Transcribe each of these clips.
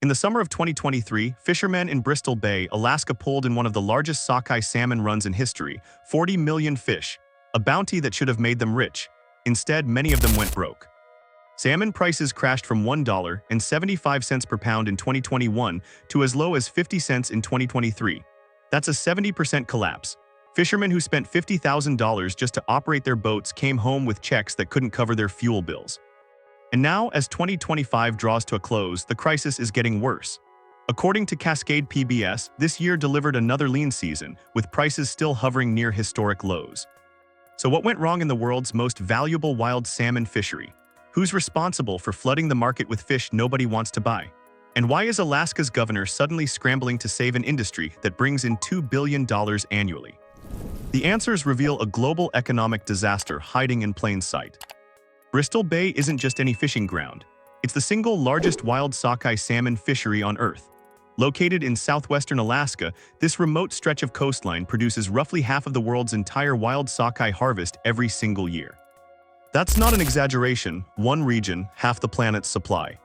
In the summer of 2023, fishermen in Bristol Bay, Alaska pulled in one of the largest sockeye salmon runs in history, 40 million fish, a bounty that should have made them rich. Instead, many of them went broke. Salmon prices crashed from $1.75 per pound in 2021 to as low as 50 cents in 2023. That's a 70% collapse. Fishermen who spent $50,000 just to operate their boats came home with checks that couldn't cover their fuel bills. And now, as 2025 draws to a close, the crisis is getting worse. According to Cascade PBS, this year delivered another lean season, with prices still hovering near historic lows. So what went wrong in the world's most valuable wild salmon fishery? Who's responsible for flooding the market with fish nobody wants to buy? And why is Alaska's governor suddenly scrambling to save an industry that brings in $2 billion annually? The answers reveal a global economic disaster hiding in plain sight. Bristol Bay isn't just any fishing ground. It's the single largest wild sockeye salmon fishery on Earth. Located in southwestern Alaska, this remote stretch of coastline produces roughly half of the world's entire wild sockeye harvest every single year. That's not an exaggeration. One region, half the planet's supply.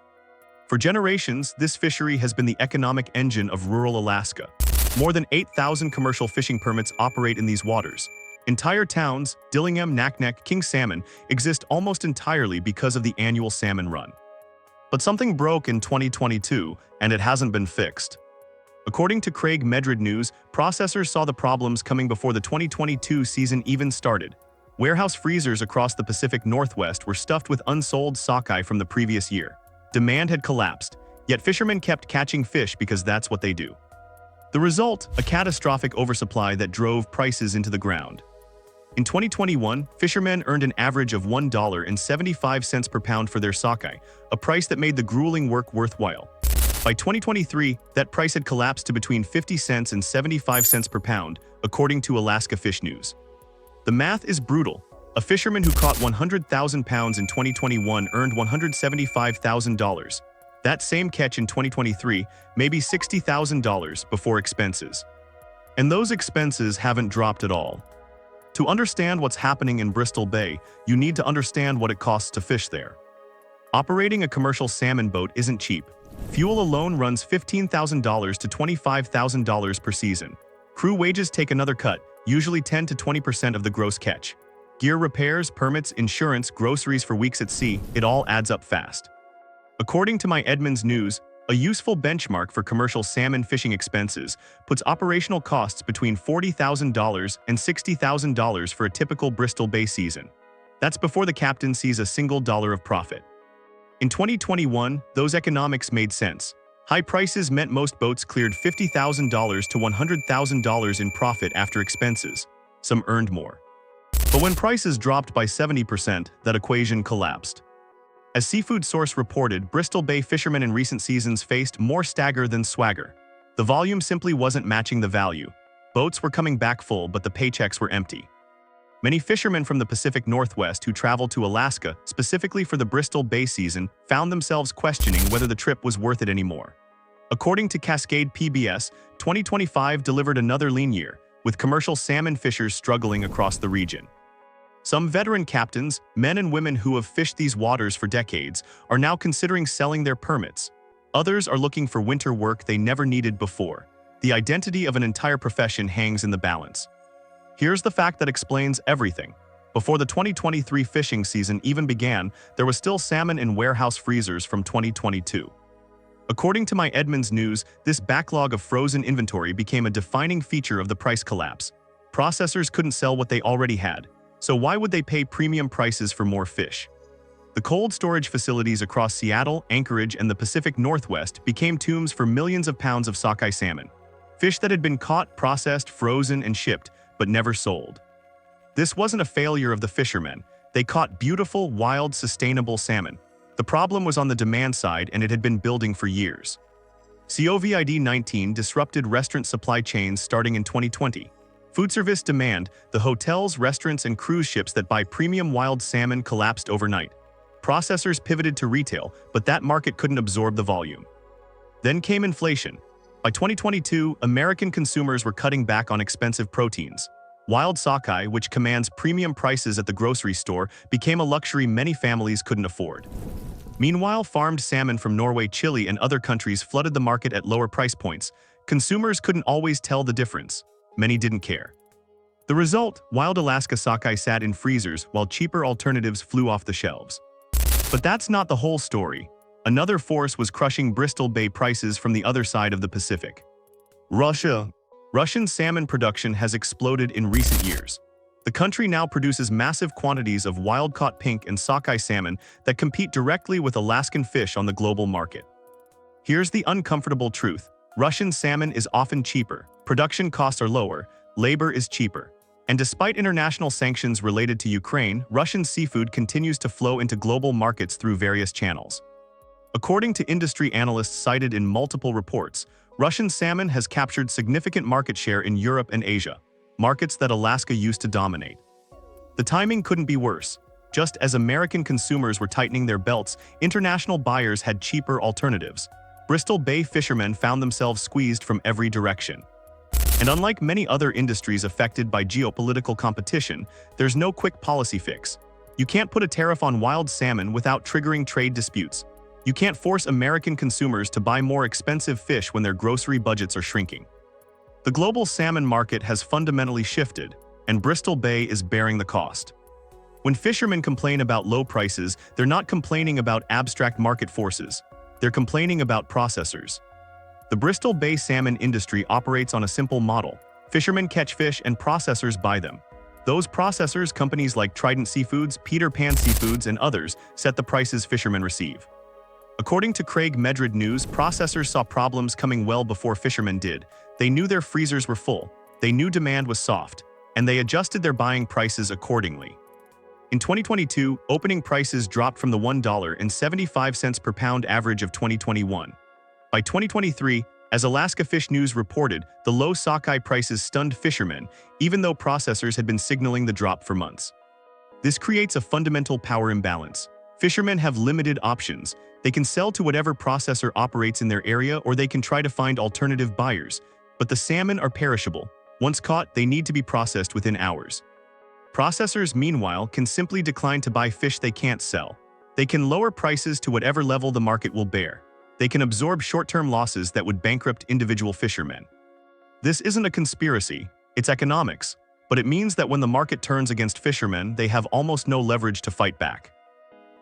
For generations, this fishery has been the economic engine of rural Alaska. More than 8,000 commercial fishing permits operate in these waters. Entire towns, Dillingham, Naknek, King Salmon, exist almost entirely because of the annual salmon run. But something broke in 2022, and it hasn't been fixed. According to Craig Medred News, processors saw the problems coming before the 2022 season even started. Warehouse freezers across the Pacific Northwest were stuffed with unsold sockeye from the previous year. Demand had collapsed, yet fishermen kept catching fish because that's what they do. The result, a catastrophic oversupply that drove prices into the ground. In 2021, fishermen earned an average of $1.75 per pound for their sockeye, a price that made the grueling work worthwhile. By 2023, that price had collapsed to between 50 cents and 75 cents per pound, according to Alaska Fish News. The math is brutal. A fisherman who caught 100,000 pounds in 2021 earned $175,000. That same catch in 2023 may be $60,000 before expenses. And those expenses haven't dropped at all. To understand what's happening in Bristol Bay, you need to understand what it costs to fish there. Operating a commercial salmon boat isn't cheap. Fuel alone runs $15,000 to $25,000 per season. Crew wages take another cut, usually 10 to 20% of the gross catch. Gear repairs, permits, insurance, groceries for weeks at sea, it all adds up fast. According to My Edmonds News, a useful benchmark for commercial salmon fishing expenses puts operational costs between $40,000 and $60,000 for a typical Bristol Bay season. That's before the captain sees a single dollar of profit. In 2021, those economics made sense. High prices meant most boats cleared $50,000 to $100,000 in profit after expenses. Some earned more. But when prices dropped by 70%, that equation collapsed. As Seafood Source reported, Bristol Bay fishermen in recent seasons faced more stagger than swagger. The volume simply wasn't matching the value. Boats were coming back full, but the paychecks were empty. Many fishermen from the Pacific Northwest who traveled to Alaska specifically for the Bristol Bay season found themselves questioning whether the trip was worth it anymore. According to Cascade PBS, 2025 delivered another lean year, with commercial salmon fishers struggling across the region. Some veteran captains, men and women who have fished these waters for decades, are now considering selling their permits. Others are looking for winter work they never needed before. The identity of an entire profession hangs in the balance. Here's the fact that explains everything. Before the 2023 fishing season even began, there was still salmon in warehouse freezers from 2022. According to My Edmonds News, this backlog of frozen inventory became a defining feature of the price collapse. Processors couldn't sell what they already had. So why would they pay premium prices for more fish? The cold storage facilities across Seattle, Anchorage, and the Pacific Northwest became tombs for millions of pounds of sockeye salmon. Fish that had been caught, processed, frozen, and shipped, but never sold. This wasn't a failure of the fishermen. They caught beautiful, wild, sustainable salmon. The problem was on the demand side, and it had been building for years. COVID-19 disrupted restaurant supply chains starting in 2020. Food service demand, the hotels, restaurants, and cruise ships that buy premium wild salmon collapsed overnight. Processors pivoted to retail, but that market couldn't absorb the volume. Then came inflation. By 2022, American consumers were cutting back on expensive proteins. Wild sockeye, which commands premium prices at the grocery store, became a luxury many families couldn't afford. Meanwhile, farmed salmon from Norway, Chile, and other countries flooded the market at lower price points. Consumers couldn't always tell the difference. Many didn't care. The result, wild Alaska sockeye sat in freezers while cheaper alternatives flew off the shelves. But that's not the whole story. Another force was crushing Bristol Bay prices from the other side of the Pacific. Russia. Russian salmon production has exploded in recent years. The country now produces massive quantities of wild-caught pink and sockeye salmon that compete directly with Alaskan fish on the global market. Here's the uncomfortable truth. Russian salmon is often cheaper, production costs are lower, labor is cheaper. And despite international sanctions related to Ukraine, Russian seafood continues to flow into global markets through various channels. According to industry analysts cited in multiple reports, Russian salmon has captured significant market share in Europe and Asia, markets that Alaska used to dominate. The timing couldn't be worse. Just as American consumers were tightening their belts, international buyers had cheaper alternatives. Bristol Bay fishermen found themselves squeezed from every direction. And unlike many other industries affected by geopolitical competition, there's no quick policy fix. You can't put a tariff on wild salmon without triggering trade disputes. You can't force American consumers to buy more expensive fish when their grocery budgets are shrinking. The global salmon market has fundamentally shifted, and Bristol Bay is bearing the cost. When fishermen complain about low prices, they're not complaining about abstract market forces. They're complaining about processors. The Bristol Bay salmon industry operates on a simple model. Fishermen catch fish and processors buy them. Those processors, companies like Trident Seafoods, Peter Pan Seafoods, and others, set the prices fishermen receive. According to Craig Medred News, processors saw problems coming well before fishermen did. They knew their freezers were full, they knew demand was soft, and they adjusted their buying prices accordingly. In 2022, opening prices dropped from the $1.75 per pound average of 2021. By 2023, as Alaska Fish News reported, the low sockeye prices stunned fishermen, even though processors had been signaling the drop for months. This creates a fundamental power imbalance. Fishermen have limited options. They can sell to whatever processor operates in their area, or they can try to find alternative buyers. But the salmon are perishable. Once caught, they need to be processed within hours. Processors, meanwhile, can simply decline to buy fish they can't sell. They can lower prices to whatever level the market will bear. They can absorb short-term losses that would bankrupt individual fishermen. This isn't a conspiracy, it's economics, but it means that when the market turns against fishermen, they have almost no leverage to fight back.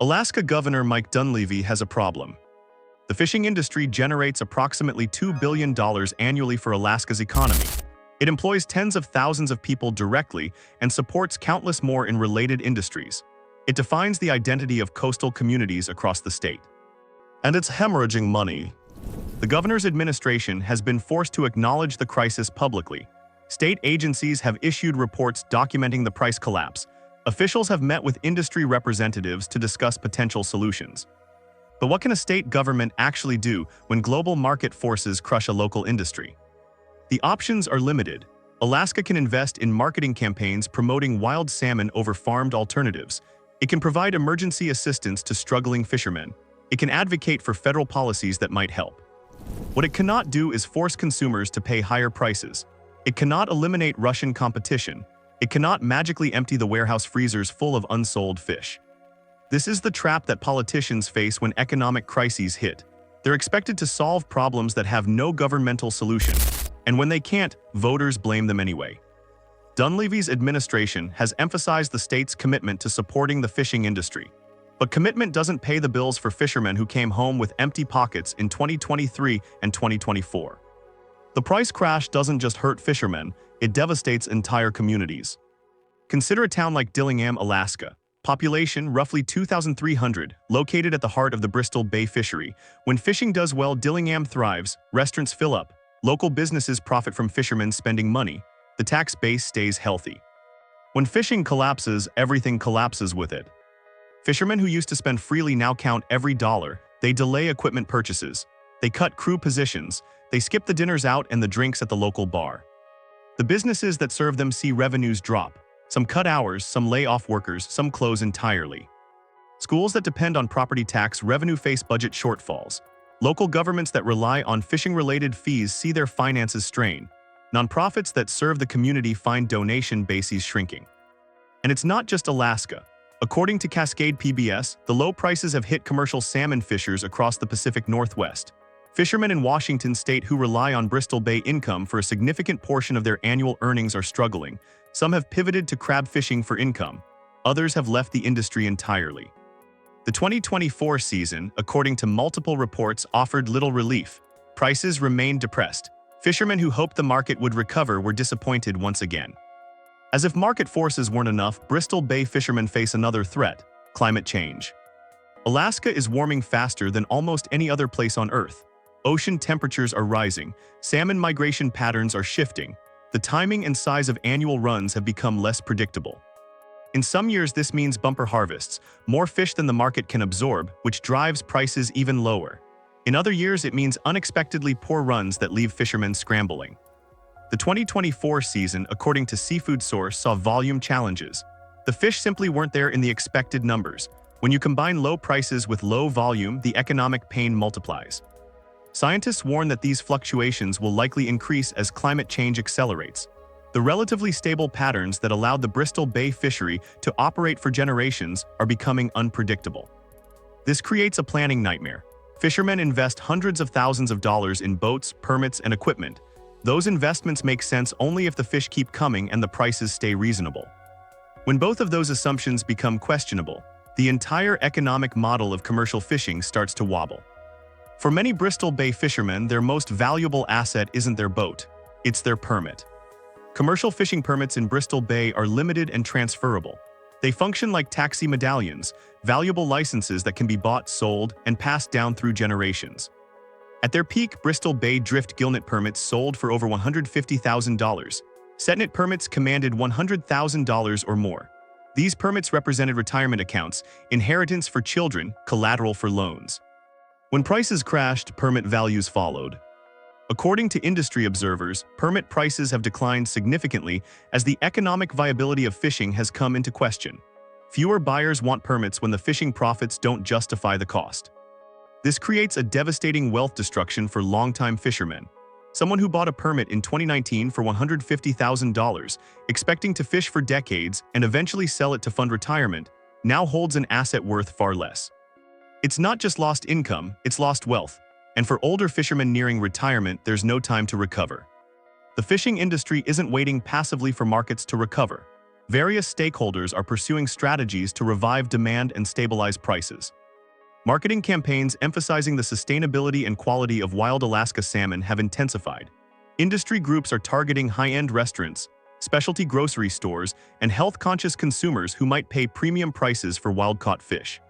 Alaska Governor Mike Dunleavy has a problem. The fishing industry generates approximately $2 billion annually for Alaska's economy. It employs tens of thousands of people directly and supports countless more in related industries. It defines the identity of coastal communities across the state. And it's hemorrhaging money. The governor's administration has been forced to acknowledge the crisis publicly. State agencies have issued reports documenting the price collapse. Officials have met with industry representatives to discuss potential solutions. But what can a state government actually do when global market forces crush a local industry? The options are limited. Alaska can invest in marketing campaigns promoting wild salmon over farmed alternatives. It can provide emergency assistance to struggling fishermen. It can advocate for federal policies that might help. What it cannot do is force consumers to pay higher prices. It cannot eliminate Russian competition. It cannot magically empty the warehouse freezers full of unsold fish. This is the trap that politicians face when economic crises hit. They're expected to solve problems that have no governmental solution. And when they can't, voters blame them anyway. Dunleavy's administration has emphasized the state's commitment to supporting the fishing industry. But commitment doesn't pay the bills for fishermen who came home with empty pockets in 2023 and 2024. The price crash doesn't just hurt fishermen, it devastates entire communities. Consider a town like Dillingham, Alaska. Population roughly 2,300, located at the heart of the Bristol Bay fishery. When fishing does well, Dillingham thrives, restaurants fill up, local businesses profit from fishermen spending money, the tax base stays healthy. When fishing collapses, everything collapses with it. Fishermen who used to spend freely now count every dollar. They delay equipment purchases. They cut crew positions. They skip the dinners out and the drinks at the local bar. The businesses that serve them see revenues drop. Some cut hours, some lay off workers, some close entirely. Schools that depend on property tax revenue face budget shortfalls. Local governments that rely on fishing-related fees see their finances strain. Nonprofits that serve the community find donation bases shrinking. And it's not just Alaska. According to Cascade PBS, the low prices have hit commercial salmon fishers across the Pacific Northwest. Fishermen in Washington state who rely on Bristol Bay income for a significant portion of their annual earnings are struggling. Some have pivoted to crab fishing for income. Others have left the industry entirely. The 2024 season, according to multiple reports, offered little relief. Prices remained depressed. Fishermen who hoped the market would recover were disappointed once again. As if market forces weren't enough, Bristol Bay fishermen face another threat: climate change. Alaska is warming faster than almost any other place on Earth. Ocean temperatures are rising, salmon migration patterns are shifting, the timing and size of annual runs have become less predictable. In some years this means bumper harvests, more fish than the market can absorb, which drives prices even lower. In other years it means unexpectedly poor runs that leave fishermen scrambling. The 2024 season, according to Seafood Source, saw volume challenges. The fish simply weren't there in the expected numbers. When you combine low prices with low volume, the economic pain multiplies. Scientists warn that these fluctuations will likely increase as climate change accelerates. The relatively stable patterns that allowed the Bristol Bay fishery to operate for generations are becoming unpredictable. This creates a planning nightmare. Fishermen invest hundreds of thousands of dollars in boats, permits, and equipment. Those investments make sense only if the fish keep coming and the prices stay reasonable. When both of those assumptions become questionable, the entire economic model of commercial fishing starts to wobble. For many Bristol Bay fishermen, their most valuable asset isn't their boat, it's their permit. Commercial fishing permits in Bristol Bay are limited and transferable. They function like taxi medallions, valuable licenses that can be bought, sold, and passed down through generations. At their peak, Bristol Bay drift gillnet permits sold for over $150,000. Setnet permits commanded $100,000 or more. These permits represented retirement accounts, inheritance for children, collateral for loans. When prices crashed, permit values followed. According to industry observers, permit prices have declined significantly as the economic viability of fishing has come into question. Fewer buyers want permits when the fishing profits don't justify the cost. This creates a devastating wealth destruction for longtime fishermen. Someone who bought a permit in 2019 for $150,000, expecting to fish for decades and eventually sell it to fund retirement, now holds an asset worth far less. It's not just lost income, it's lost wealth. And for older fishermen nearing retirement, there's no time to recover. The fishing industry isn't waiting passively for markets to recover. Various stakeholders are pursuing strategies to revive demand and stabilize prices. Marketing campaigns emphasizing the sustainability and quality of wild Alaska salmon have intensified. Industry groups are targeting high-end restaurants, specialty grocery stores, and health-conscious consumers who might pay premium prices for wild-caught fish.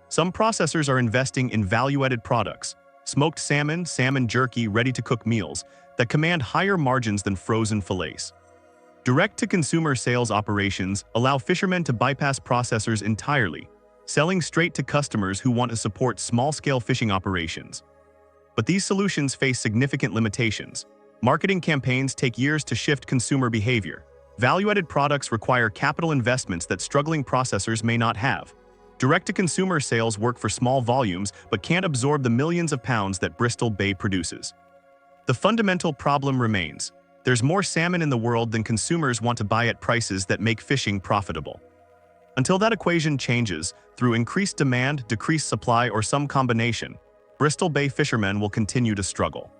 Some processors are investing in value-added products, smoked salmon, salmon jerky, ready-to-cook meals that command higher margins than frozen fillets. Direct-to-consumer sales operations allow fishermen to bypass processors entirely, selling straight to customers who want to support small-scale fishing operations. But these solutions face significant limitations. Marketing campaigns take years to shift consumer behavior. Value-added products require capital investments that struggling processors may not have. Direct-to-consumer sales work for small volumes but can't absorb the millions of pounds that Bristol Bay produces. The fundamental problem remains. There's more salmon in the world than consumers want to buy at prices that make fishing profitable. Until that equation changes, through increased demand, decreased supply, or some combination, Bristol Bay fishermen will continue to struggle.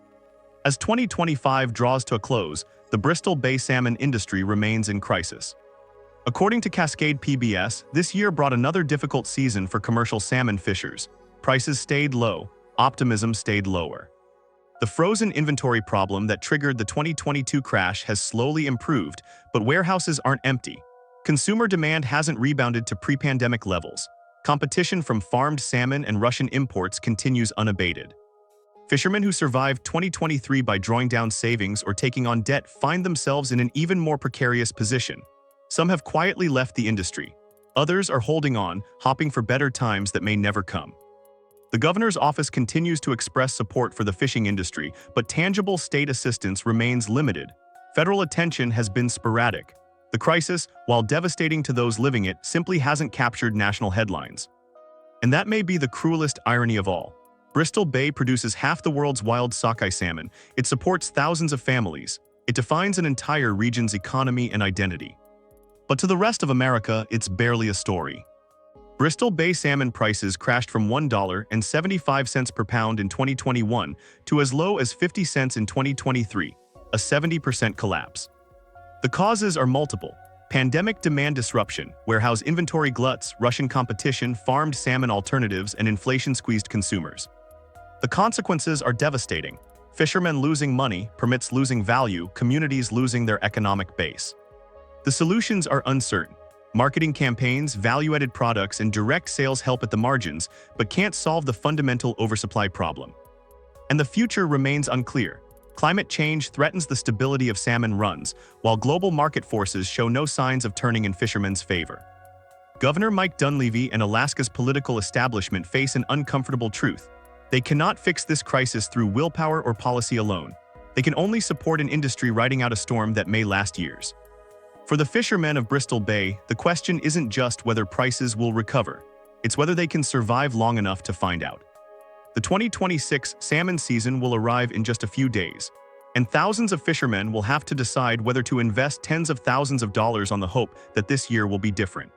As 2025 draws to a close, the Bristol Bay salmon industry remains in crisis. According to Cascade PBS, this year brought another difficult season for commercial salmon fishers. Prices stayed low, optimism stayed lower. The frozen inventory problem that triggered the 2022 crash has slowly improved, but warehouses aren't empty. Consumer demand hasn't rebounded to pre-pandemic levels. Competition from farmed salmon and Russian imports continues unabated. Fishermen who survived 2023 by drawing down savings or taking on debt find themselves in an even more precarious position. Some have quietly left the industry. Others are holding on, hoping for better times that may never come. The governor's office continues to express support for the fishing industry, but tangible state assistance remains limited. Federal attention has been sporadic. The crisis, while devastating to those living it, simply hasn't captured national headlines. And that may be the cruelest irony of all. Bristol Bay produces half the world's wild sockeye salmon. It supports thousands of families. It defines an entire region's economy and identity. But to the rest of America, it's barely a story. Bristol Bay salmon prices crashed from $1.75 per pound in 2021 to as low as 50 cents in 2023, a 70% collapse. The causes are multiple. Pandemic demand disruption, warehouse inventory gluts, Russian competition, farmed salmon alternatives, and inflation squeezed consumers. The consequences are devastating. Fishermen losing money, permits losing value, communities losing their economic base. The solutions are uncertain. Marketing campaigns, value-added products, and direct sales help at the margins, but can't solve the fundamental oversupply problem. And the future remains unclear. Climate change threatens the stability of salmon runs, while global market forces show no signs of turning in fishermen's favor. Governor Mike Dunleavy and Alaska's political establishment face an uncomfortable truth. They cannot fix this crisis through willpower or policy alone. They can only support an industry riding out a storm that may last years. For the fishermen of Bristol Bay, the question isn't just whether prices will recover. It's whether they can survive long enough to find out. The 2026 salmon season will arrive in just a few days, and thousands of fishermen will have to decide whether to invest tens of thousands of dollars on the hope that this year will be different.